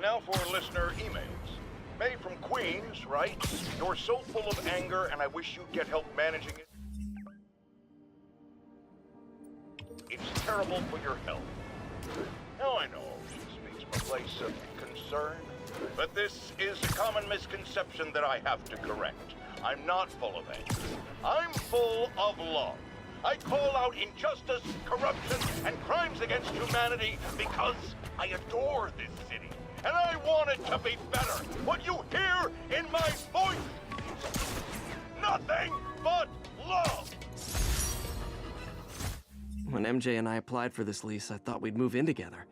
now for listener emails. May from Queens writes, "You're so full of anger and I wish you'd get help managing it. It's terrible for your health." Now I know she speaks from a place of concern, but this is a common misconception that I have to correct. I'm not full of anger. I'm full of love. I call out injustice, corruption, and crimes against humanity because I adore this city, and I want it to be better. What you hear in my voice is nothing but love. When MJ and I applied for this lease, I thought we'd move in together.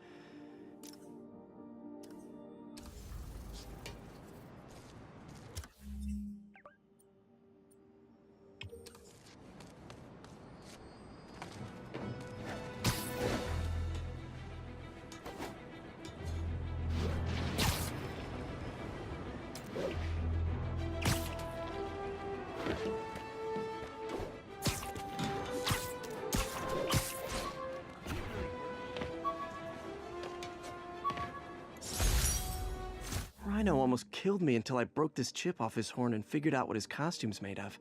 Rhino almost killed me until I broke this chip off his horn and figured out what his costume's made of.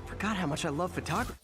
Forgot how much I love photography.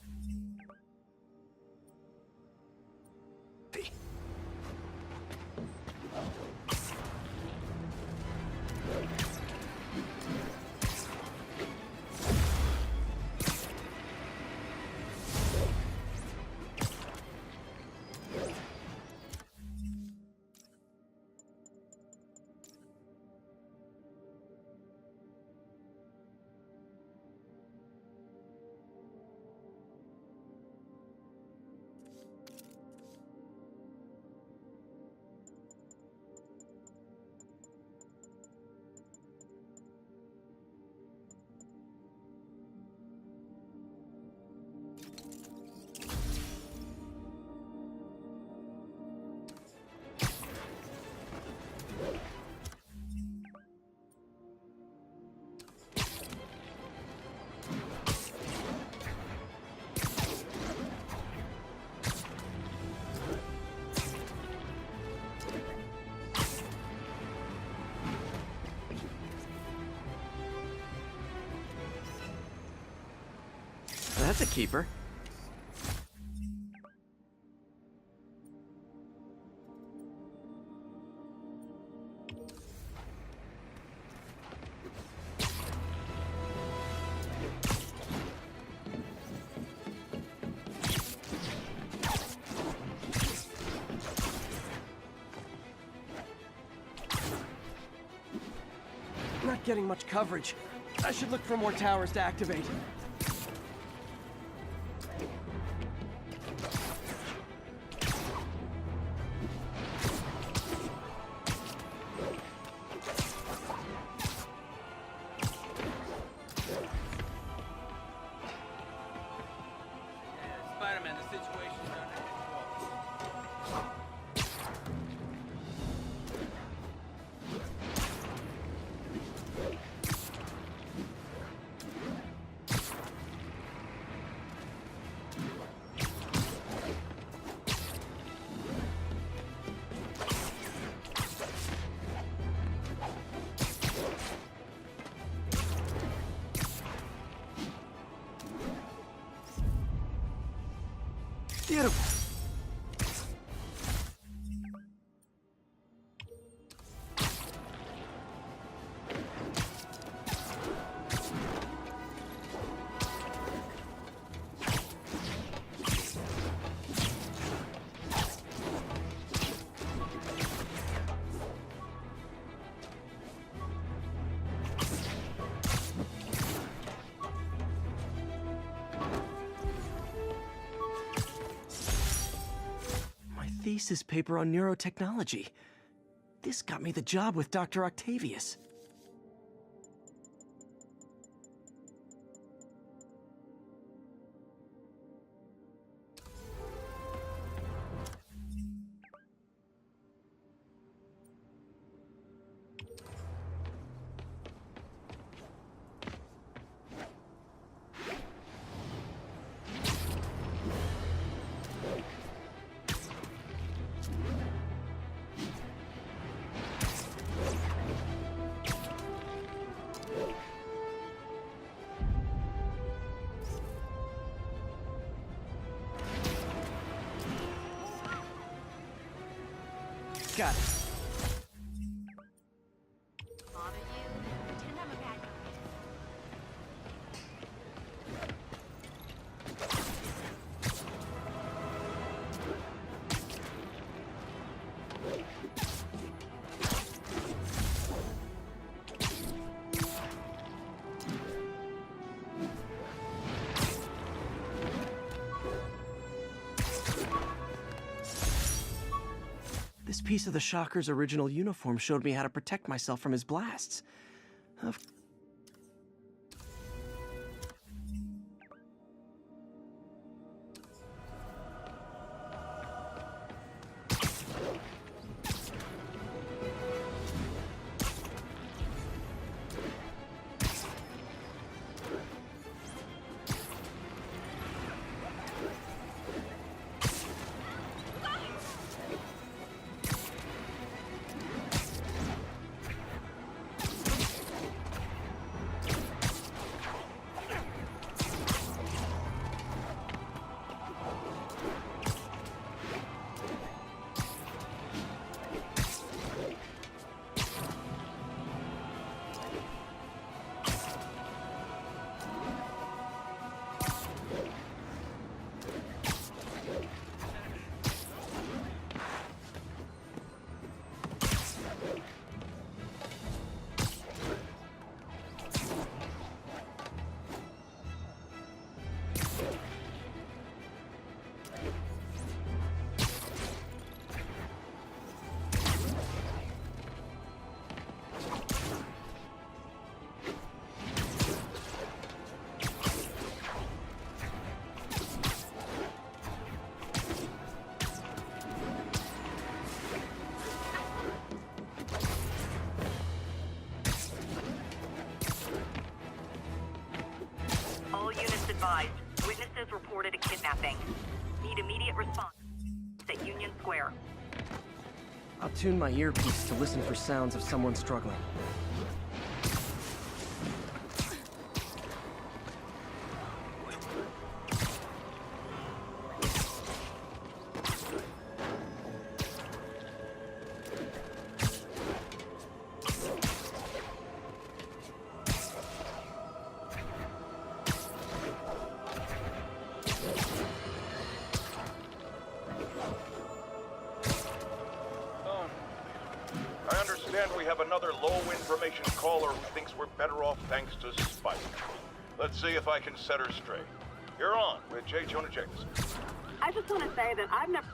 That's a keeper. Not getting much coverage. I should look for more towers to activate. Spider-Man, the situation's under control. Beautiful. Thesis paper on neurotechnology. This got me the job with Dr. Octavius. Got it. Bother you? Pretend I'm a bad guy. This piece of the Shocker's original uniform showed me how to protect myself from his blasts. Of All units advised. Witnesses reported a kidnapping. Need immediate response at Union Square. I'll tune my earpiece to listen for sounds of someone struggling. I understand we have another low information caller who thinks we're better off thanks to Spike. Let's see if I can set her straight. You're on with J. Jonah Jameson. I just want to say that I've never...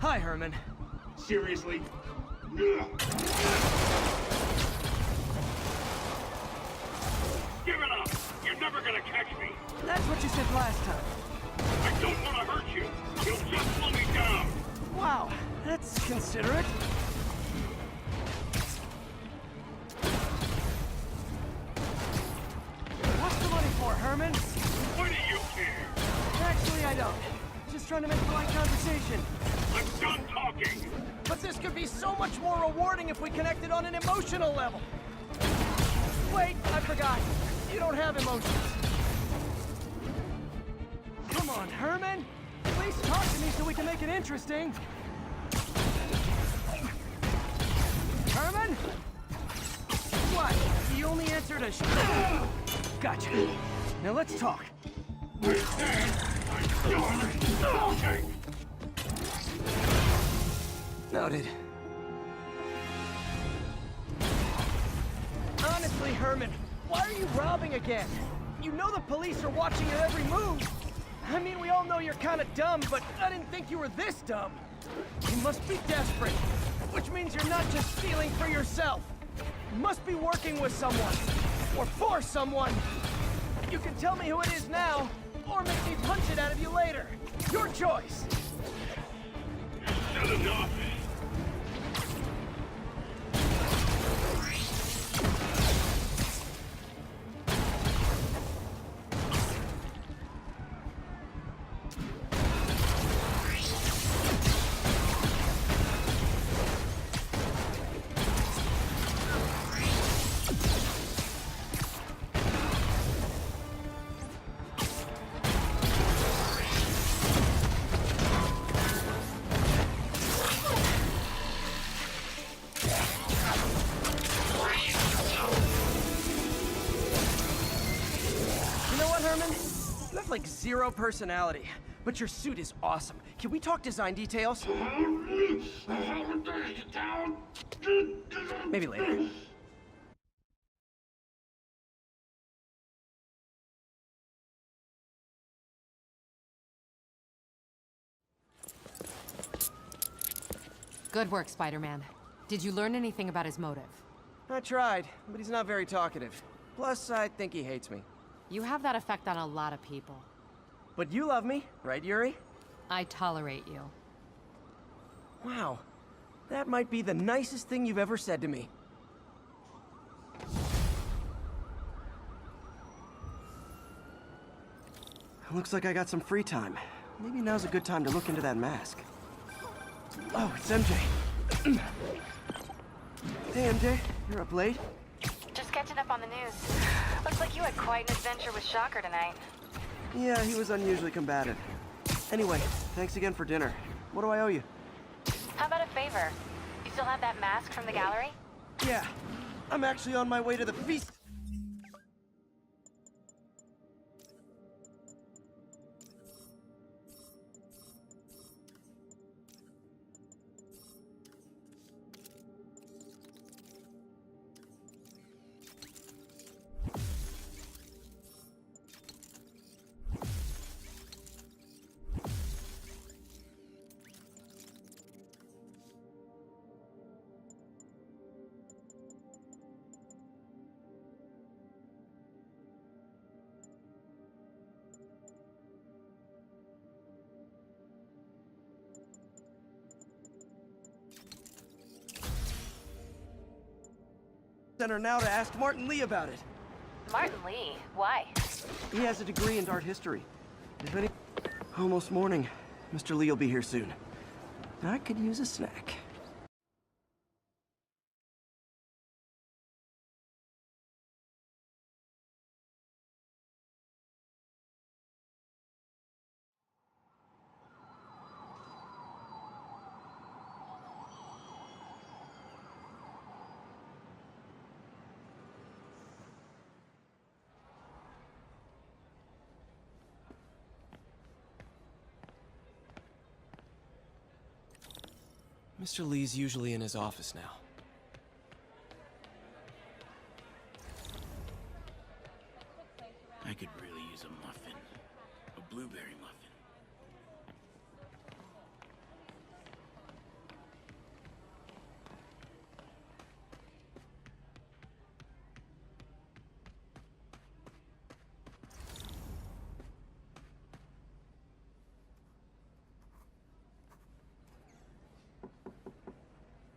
Hi, Herman. Seriously? Give it up! You're never gonna catch me! That's what you said last time. I don't want to hurt you! You'll just slow me down! Wow, that's considerate. What's the money for, Herman? Why do you care? Actually, I don't. Just trying to make polite conversation. I'm done talking! But this could be so much more rewarding if we connected on an emotional level. Wait, I forgot. You don't have emotions. Come on, Herman. At least talk to me so we can make it interesting. Herman? What? The only answer to Gotcha. Now let's talk. I said I'm done talking! Noted. Honestly, Herman, why are you robbing again? You know the police are watching your every move. I mean, we all know you're kind of dumb, but I didn't think you were this dumb. You must be desperate, which means you're not just stealing for yourself. You must be working with someone, or for someone. You can tell me who it is now, or make me punch it out of you later. Your choice. Said enough! have like zero personality, but your suit is awesome. Can we talk design details? Maybe later. Good work, Spider-Man. Did you learn anything about his motive? I tried, but he's not very talkative. Plus, I think he hates me. You have that effect on a lot of people. But you love me, right, Yuri? I tolerate you. Wow. That might be the nicest thing you've ever said to me. Looks like I got some free time. Maybe now's a good time to look into that mask. Oh, it's MJ. Hey, MJ. You're up late? Just catching up on the news. Looks like you had quite an adventure with Shocker tonight. Yeah, he was unusually combative. Anyway, thanks again for dinner. What do I owe you? How about a favor? You still have that mask from the gallery? Yeah, I'm actually on my way to the feast. Center now to ask Martin Lee about it. Martin Lee? Why? He has a degree in art history. If any... Almost morning. Mr. Lee will be here soon. I could use a snack. Mr. Lee's usually in his office now. I could really use a muffin. A blueberry muffin.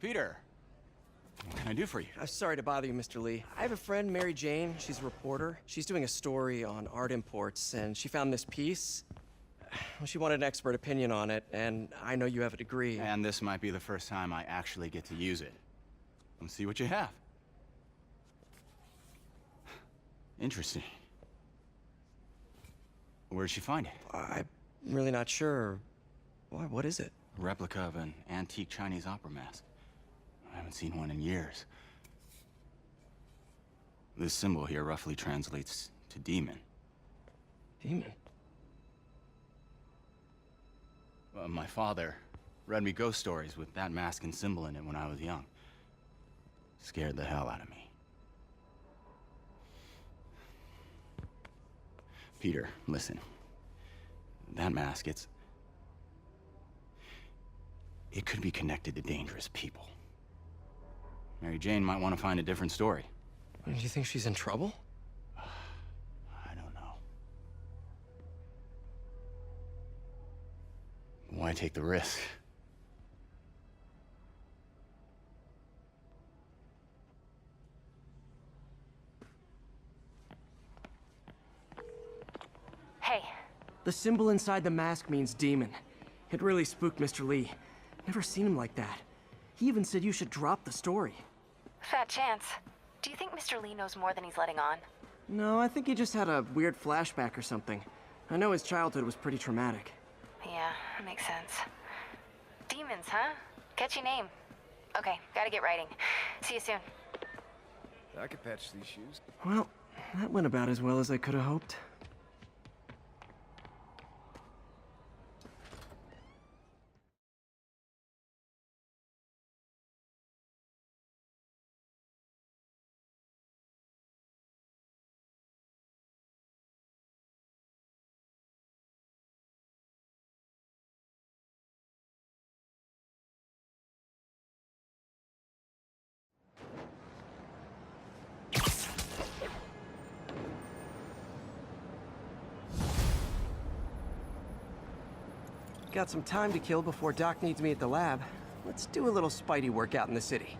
Peter, what can I do for you? Sorry to bother you, Mr. Lee. I have a friend, Mary Jane. She's a reporter. She's doing a story on art imports, and she found this piece. Well, she wanted an expert opinion on it, and I know you have a degree. And this might be the first time I actually get to use it. Let's see what you have. Interesting. Where'd she find it? I'm really not sure. Why, what is it? A replica of an antique Chinese opera mask. I haven't seen one in years. This symbol here roughly translates to demon. Demon? My father read me ghost stories with that mask and symbol in it when I was young. Scared the hell out of me. Peter, listen. That mask, it could be connected to dangerous people. Mary Jane might want to find a different story. Do you think she's in trouble? I don't know. Why take the risk? Hey, The symbol inside the mask means demon. It really spooked Mr. Lee. Never seen him like that. He even said you should drop the story. fat chance. Do you think Mr. Lee knows more than he's letting on? No, I think he just had a weird flashback or something. I know his childhood was pretty traumatic. Yeah, makes sense. Demons, huh? Catchy name. Okay, gotta get writing. See you soon. I could patch these shoes. Well, that went about as well as I could have hoped. Got some time to kill before Doc needs me at the lab. Let's do a little Spidey workout in the city.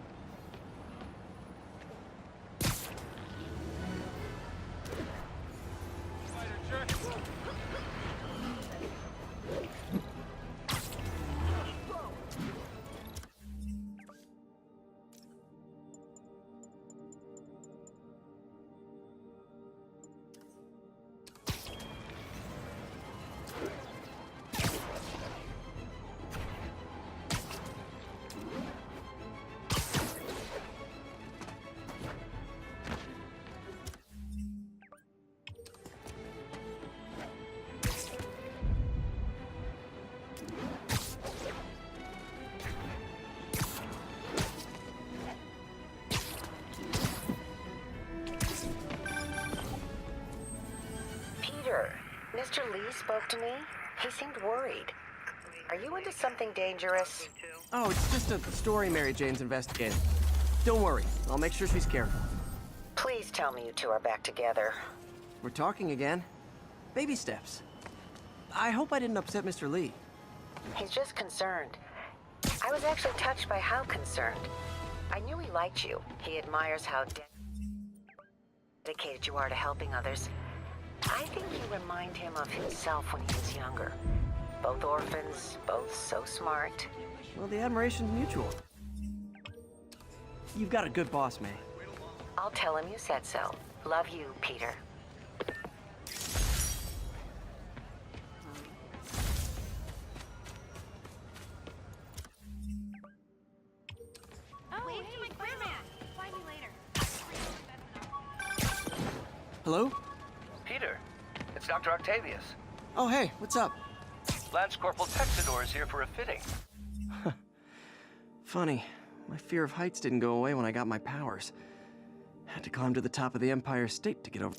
Mr. Lee spoke to me. He seemed worried. Are you into something dangerous? Oh, it's just a story Mary Jane's investigating. Don't worry, I'll make sure she's careful. Please tell me you two are back together. We're talking again. Baby steps. I hope I didn't upset Mr. Lee. He's just concerned. I was actually touched by how concerned. I knew he liked you. He admires how dedicated you are to helping others. I think you remind him of himself when he was younger. Both orphans, both so smart. Well, the admiration's mutual. You've got a good boss, May. I'll tell him you said so. Love you, Peter. Oh, wait, hey, Spider-Man! Find me later. Hello? Peter, it's Dr. Octavius. Oh, hey, what's up? Lance Corporal Texador is here for a fitting. Funny. My fear of heights didn't go away when I got my powers. Had to climb to the top of the Empire State to get over.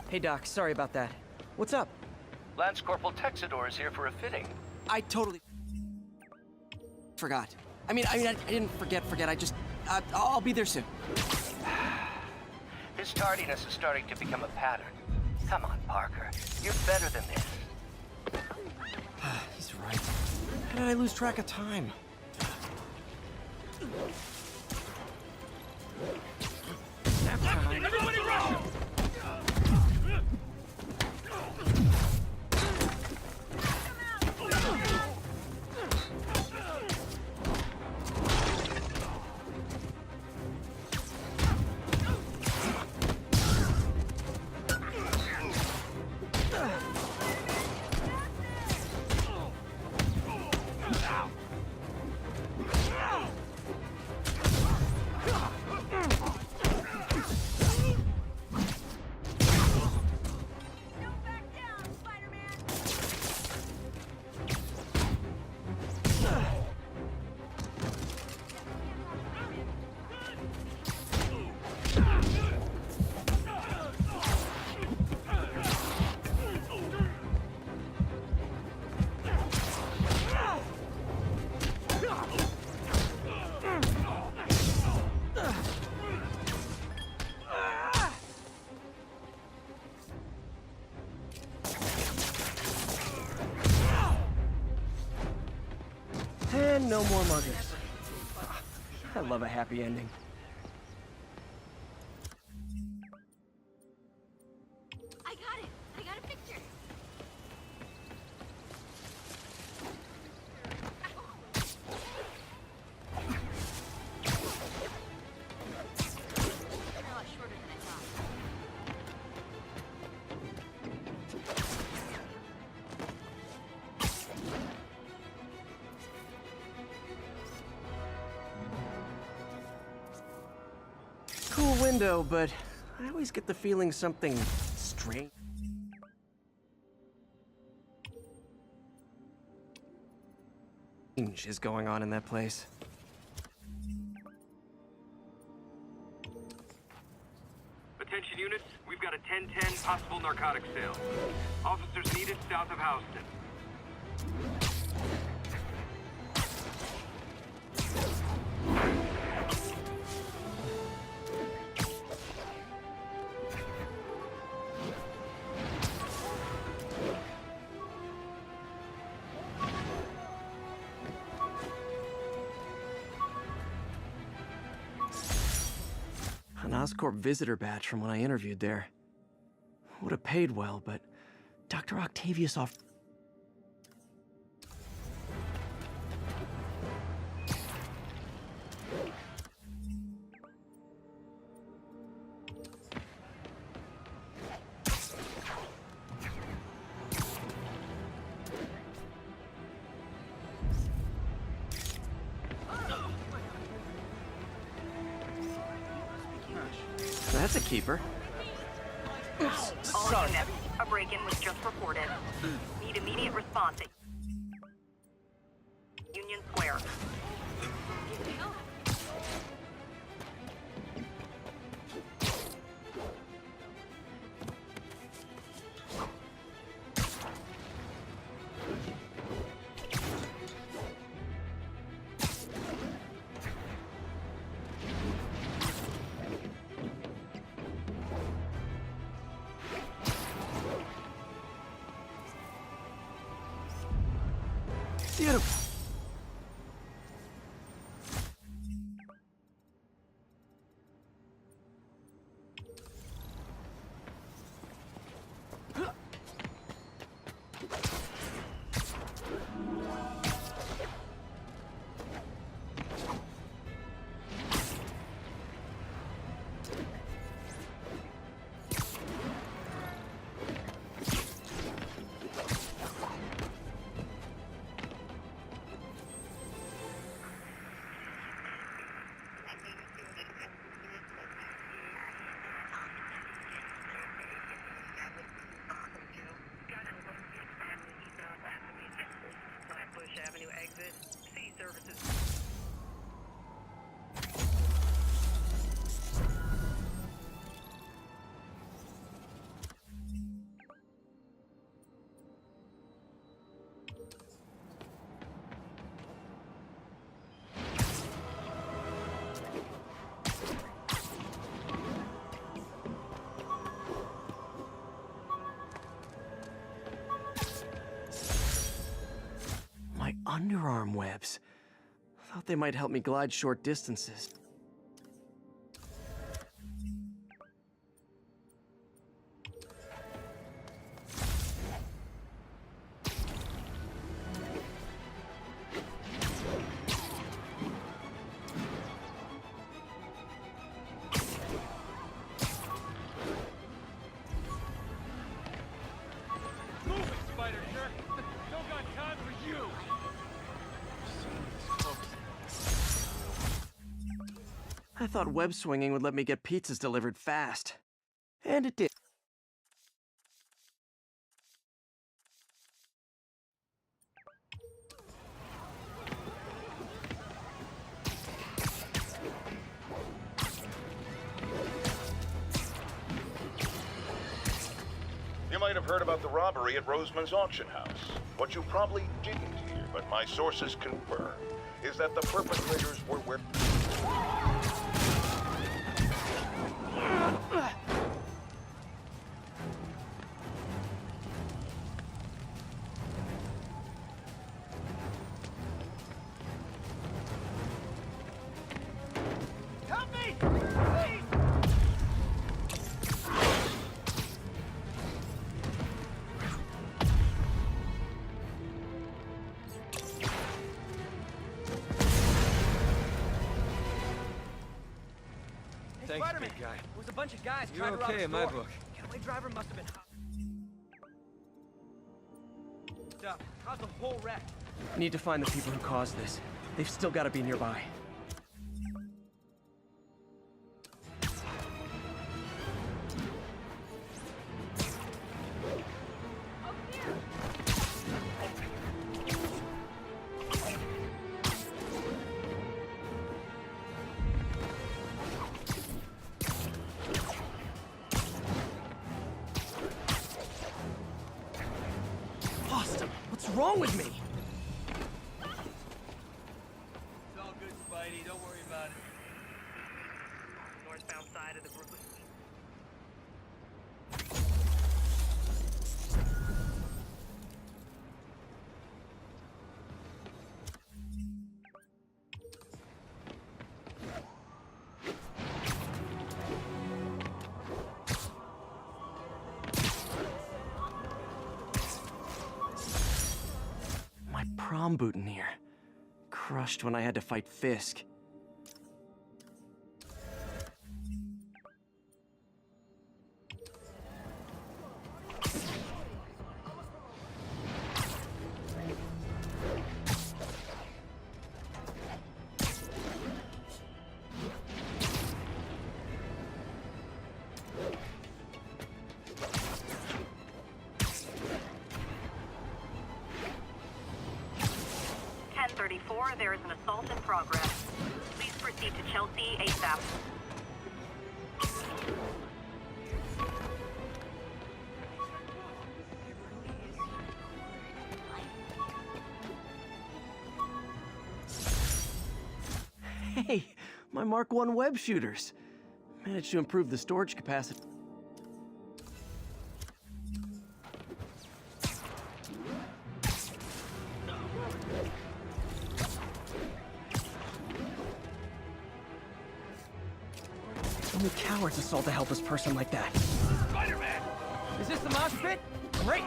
Hey, Doc, sorry about that. What's up? Lance Corporal Texador is here for a fitting. I totally forgot. I didn't forget. I just, I'll be there soon. His tardiness is starting to become a pattern. Come on, Parker. You're better than this. He's right. How did I lose track of time? Everybody rush! And no more muggers. I love a happy ending. I got it! I got a picture! You're a lot shorter than I thought. Cool window, but I always get the feeling something strange is going on in that place. Attention units, we've got a 10-10 possible narcotics sale. Officers needed south of Houston. Oscorp visitor badge from when I interviewed there. Would have paid well, but Dr. Octavius offered... That's a keeper. Oops, All sorry. units, a break-in was just reported. Need immediate response at Union Square. Beautiful. Avenue exit. C services. My underarm webs. Thought they might help me glide short distances. Move it, Spider Jerk! Don't got time for you! I thought web swinging would let me get pizzas delivered fast. And it did. You might have heard about the robbery at Roseman's auction house. What you probably didn't hear, but my sources confirm, is that the perpetrators were where... Help me! Please! Thanks, Spider-Man. big guy. It was a bunch of guys You're trying to rob okay a in my store. book. Getaway driver must have been hot. Stuff caused a whole wreck. Need to find the people who caused this. They've still got to be nearby. Lost him. What's wrong with me? It's all good, Spidey. Don't worry about it. Northbound side of the Brooklyn. prom boutonniere. Crushed when I had to fight Fisk. There is an assault in progress. Please proceed to Chelsea ASAP. Hey, my Mark 1 web shooters. Managed to improve the storage capacity. Only cowards assault a helpless person like that. Spider-Man! Is this the mosh pit? Great!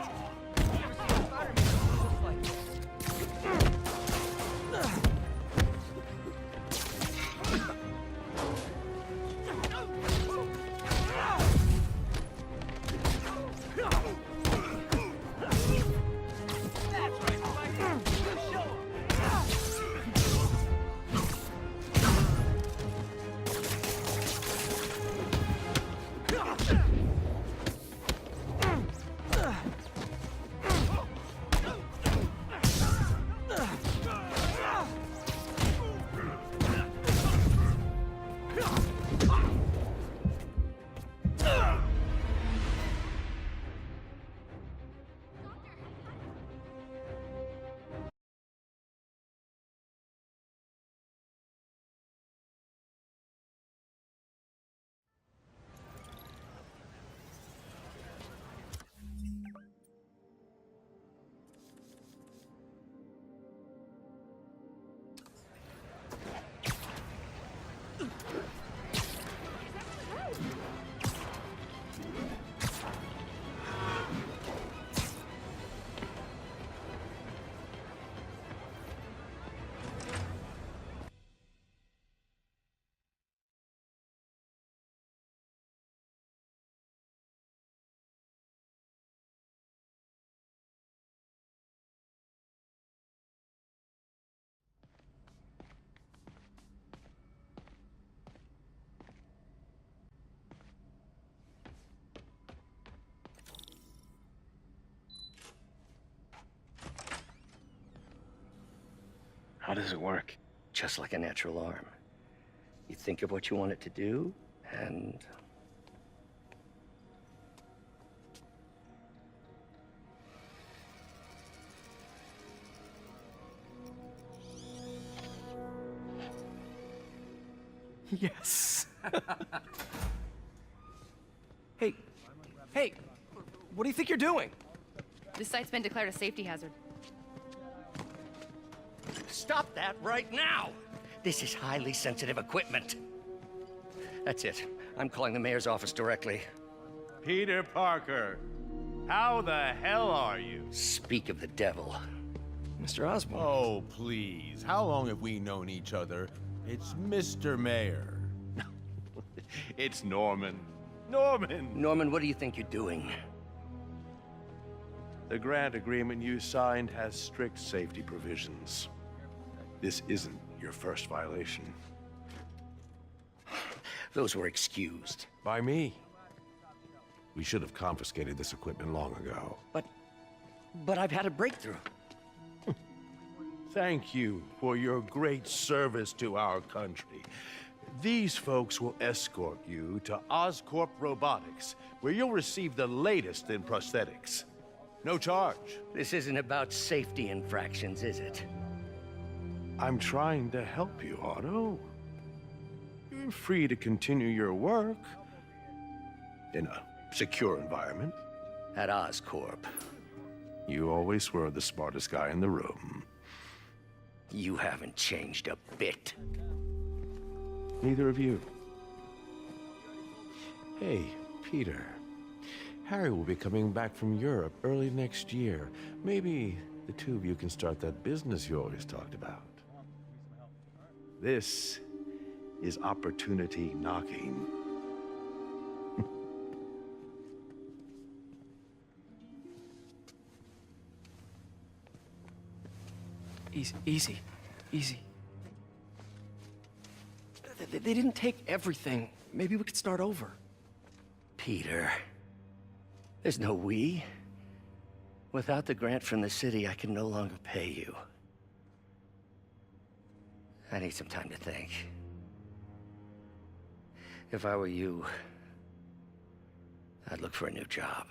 How does it work? Just like a natural arm. You think of what you want it to do, and... Yes. Hey, what do you think you're doing? This site's been declared a safety hazard. Stop that right now! This is highly sensitive equipment. That's it. I'm calling the mayor's office directly. Peter Parker, how the hell are you? Speak of the devil. Mr. Osborn. Oh, please. How long have we known each other? It's Mr. Mayor. It's Norman. Norman! Norman, what do you think you're doing? The grant agreement you signed has strict safety provisions. This isn't your first violation. Those were excused. By me. We should have confiscated this equipment long ago. But I've had a breakthrough. Thank you for your great service to our country. These folks will escort you to Oscorp Robotics, where you'll receive the latest in prosthetics. No charge. This isn't about safety infractions, is it? I'm trying to help you, Otto. You're free to continue your work in a secure environment. At Oscorp. You always were the smartest guy in the room. You haven't changed a bit. Neither of you. Hey, Peter. Harry will be coming back from Europe early next year. Maybe the two of you can start that business you always talked about. This is opportunity knocking. Easy. They didn't take everything. Maybe we could start over. Peter, there's no we. Without the grant from the city, I can no longer pay you. I need some time to think. If I were you, I'd look for a new job.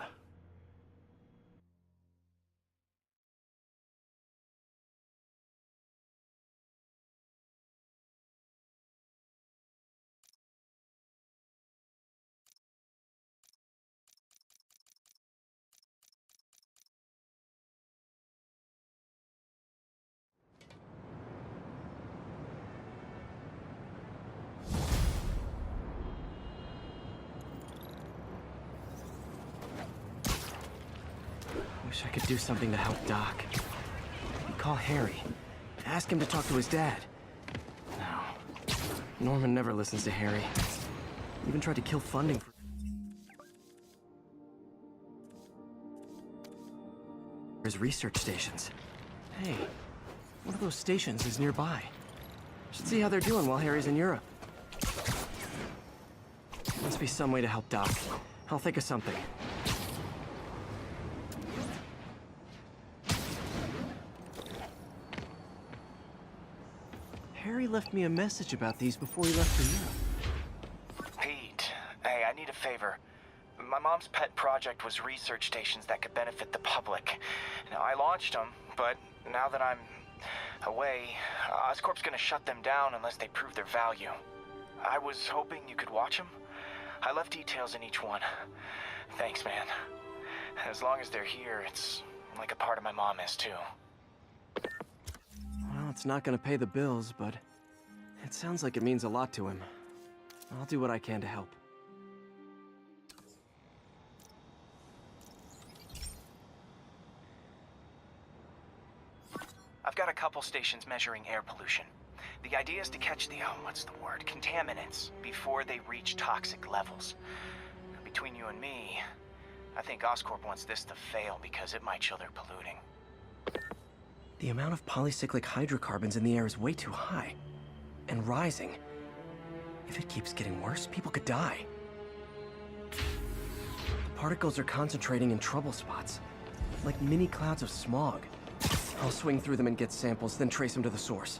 Wish I could do something to help Doc. Maybe call Harry. Ask him to talk to his dad. No. Norman never listens to Harry. Even tried to kill funding for his research stations. Hey, one of those stations is nearby. Should see how they're doing while Harry's in Europe. Must be some way to help Doc. I'll think of something. Harry left me a message about these before he left for Europe. Pete, hey, I need a favor. My mom's pet project was research stations that could benefit the public. Now, I launched them, but now that I'm away, Oscorp's gonna shut them down unless they prove their value. I was hoping you could watch them. I left details in each one. Thanks, man. As long as they're here, it's like a part of my mom is, too. Well, it's not gonna pay the bills, but it sounds like it means a lot to him. I'll do what I can to help. I've got a couple stations measuring air pollution. The idea is to catch the, contaminants before they reach toxic levels. Between you and me, I think Oscorp wants this to fail because it might show they're polluting. The amount of polycyclic hydrocarbons in the air is way too high. And rising. If it keeps getting worse, people could die. The particles are concentrating in trouble spots, like mini clouds of smog. I'll swing through them and get samples, then trace them to the source.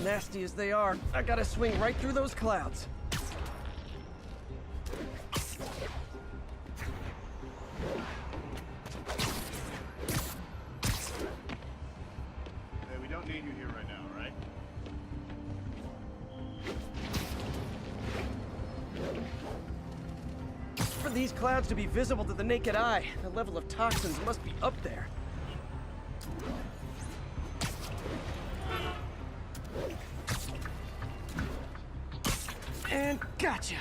Nasty as they are, I gotta swing right through those clouds. Hey, we don't need you here right now, right? For these clouds to be visible to the naked eye, the level of toxins must be up there. And gotcha!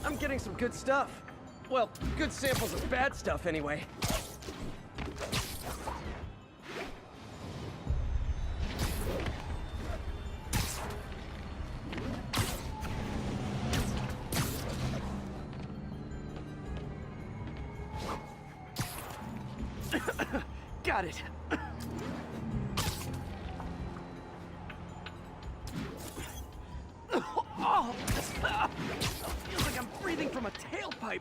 I'm getting some good stuff. Well, good samples of bad stuff, anyway. Got it. Oh, feels like I'm breathing from a tailpipe.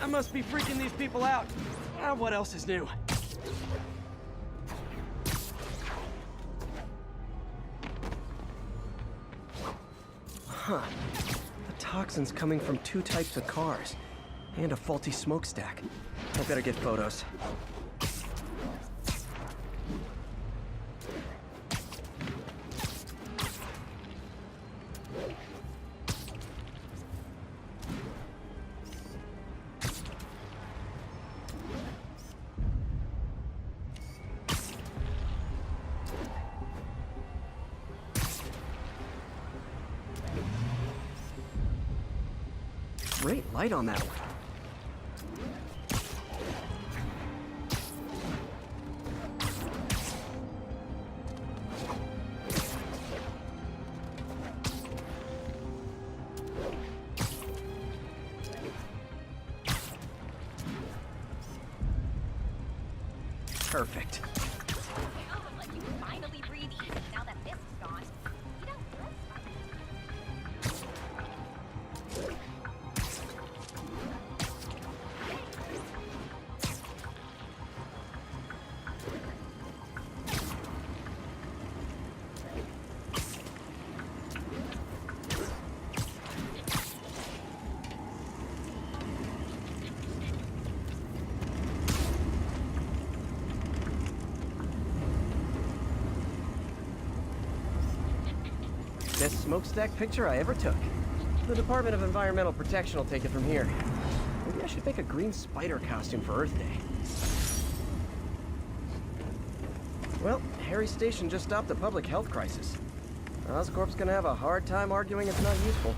I must be freaking these people out. What else is new? Huh. The toxin's coming from 2 types of cars. And a faulty smokestack. I better get photos. Great light on that one. Perfect. Oh, like you can finally breathe easy now that this is gone. You know, Best smokestack picture I ever took. The Department of Environmental Protection will take it from here. Maybe I should make a green spider costume for Earth Day. Well, Harry Station just stopped a public health crisis. Oscorp's gonna have a hard time arguing it's not useful.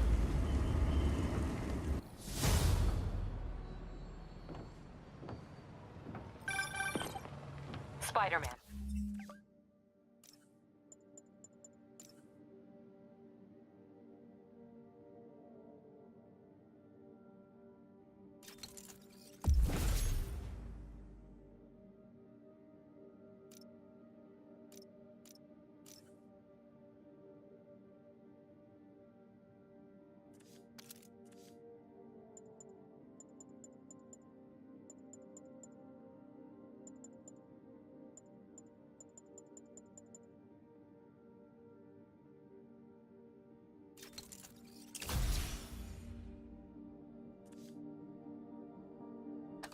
Spider-Man.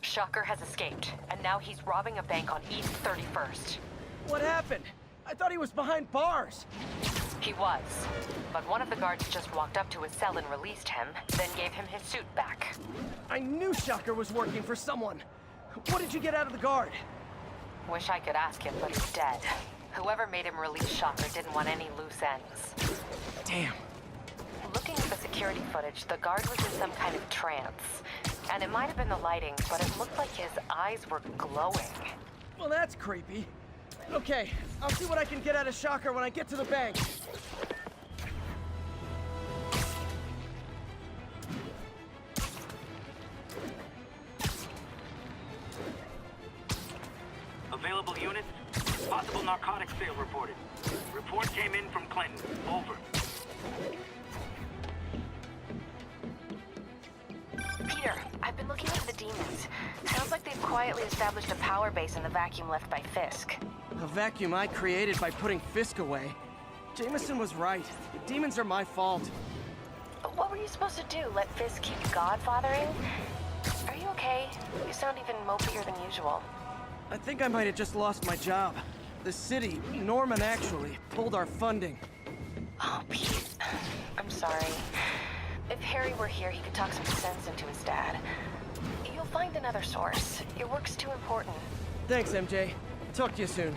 Shocker has escaped, and now he's robbing a bank on East 31st. What happened? I thought he was behind bars. He was, but one of the guards just walked up to his cell and released him, then gave him his suit back. I knew Shocker was working for someone. What did you get out of the guard? Wish I could ask him, but he's dead. Whoever made him release Shocker didn't want any loose ends. Damn. Looking at the security footage, the guard was in some kind of trance. And it might have been the lighting, but it looked like his eyes were glowing. Well, that's creepy. Okay, I'll see what I can get out of Shocker when I get to the bank. Available units? Possible narcotics sale reported. Report came in from Clinton. Over. Peter, I've been looking into the demons. Sounds like they've quietly established a power base in the vacuum left by Fisk. A vacuum I created by putting Fisk away. Jameson was right. The demons are my fault. But what were you supposed to do? Let Fisk keep godfathering? Are you okay? You sound even mopier than usual. I think I might have just lost my job. The city, Norman actually, pulled our funding. Oh, Pete. I'm sorry. If Harry were here, he could talk some sense into his dad. You'll find another source. Your work's too important. Thanks, MJ. Talk to you soon.